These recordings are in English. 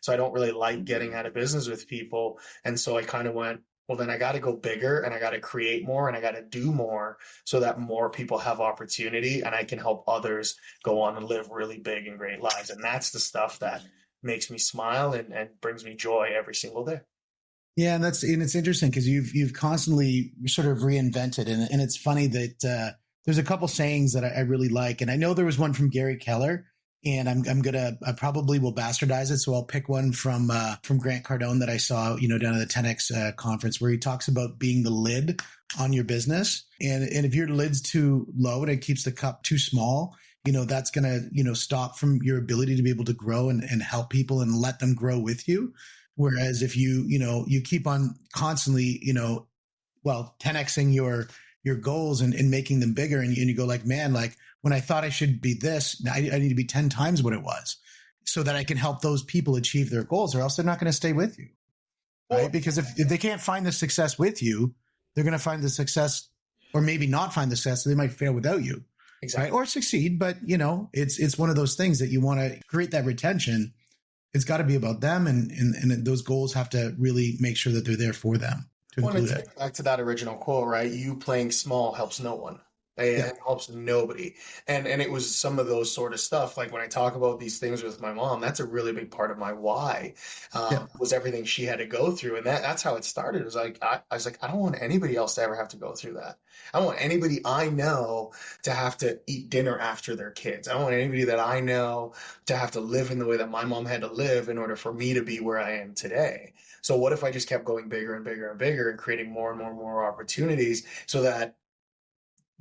So I don't really like getting out of business with people. And so I kind of went, well, then I got to go bigger and I got to create more and I got to do more so that more people have opportunity and I can help others go on and live really big and great lives. And that's the stuff that makes me smile and brings me joy every single day. Yeah, and it's interesting because you've constantly sort of reinvented, and it's funny that there's a couple sayings that I really like, and I know there was one from Gary Keller, and I probably will bastardize it, so I'll pick one from Grant Cardone that I saw down at the 10X conference where he talks about being the lid on your business, and if your lid's too low and it keeps the cup too small, that's gonna stop from your ability to be able to grow and help people and let them grow with you. Whereas if you keep on constantly, 10Xing your goals and making them bigger and you go like, man, like when I thought I should be this, I need to be 10 times what it was so that I can help those people achieve their goals, or else they're not going to stay with you. Right. Because if they can't find the success with you, they're going to find the success or maybe not find the success. So they might fail without you. Exactly. Right? Or succeed. But it's one of those things that you want to create that retention. It's got to be about them, and those goals have to really make sure that they're there for them to include it. Back to that original quote, right? You playing small helps no one. It helps nobody. And it was some of those sort of stuff. Like when I talk about these things with my mom, that's a really big part of my why, was everything she had to go through. And that's how it started. It was like, I was like, I don't want anybody else to ever have to go through that. I don't want anybody I know to have to eat dinner after their kids. I don't want anybody that I know to have to live in the way that my mom had to live in order for me to be where I am today. So what if I just kept going bigger and bigger and bigger and creating more and more and more opportunities so that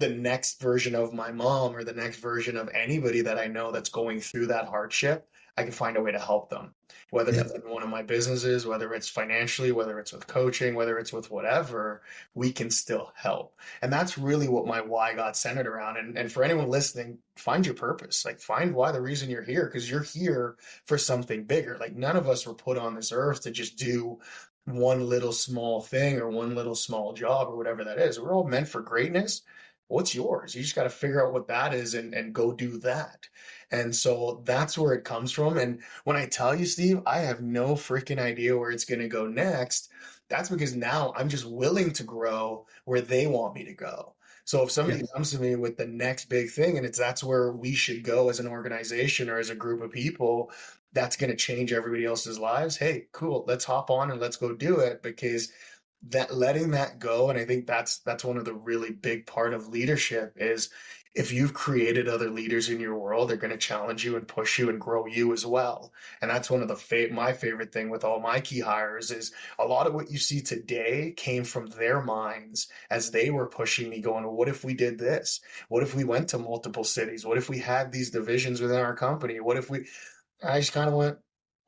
the next version of my mom or the next version of anybody that I know that's going through that hardship, I can find a way to help them, whether it's in one of my businesses, whether it's financially, whether it's with coaching, whether it's with whatever, we can still help. And that's really what my why got centered around. And for anyone listening, find your purpose, like find why the reason you're here, because you're here for something bigger. Like none of us were put on this earth to just do one little small thing or one little small job or whatever that is. We're all meant for greatness. What's yours? You just got to figure out what that is and go do that. And so that's where it comes from. And when I tell you, Steve, I have no freaking idea where it's going to go next. That's because now I'm just willing to grow where they want me to go. So if somebody comes to me with the next big thing and that's where we should go as an organization or as a group of people, that's going to change everybody else's lives. Hey, cool. Let's hop on and let's go do it, because that letting that go. And I think that's one of the really big part of leadership is if you've created other leaders in your world, they're going to challenge you and push you and grow you as well. And that's one of my favorite thing with all my key hires is a lot of what you see today came from their minds as they were pushing me going, well, what if we did this? What if we went to multiple cities? What if we had these divisions within our company? I just kind of went,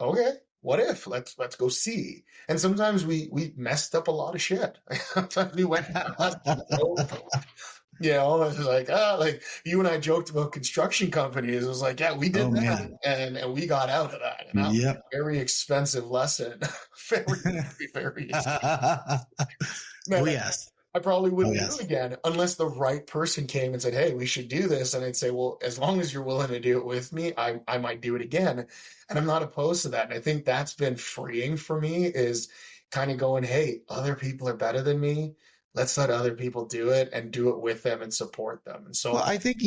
okay. What if? Let's go see. And sometimes we messed up a lot of shit. Sometimes we went, it's like you and I joked about construction companies. It was like, yeah, we did that, and we got out of that. And that was a very expensive lesson. Very, very expensive. Man, yes. I probably wouldn't do it again unless the right person came and said, hey, we should do this. And I'd say, well, as long as you're willing to do it with me, I might do it again. And I'm not opposed to that. And I think that's been freeing for me is kind of going, hey, other people are better than me. Let's let other people do it and do it with them and support them. And so I think,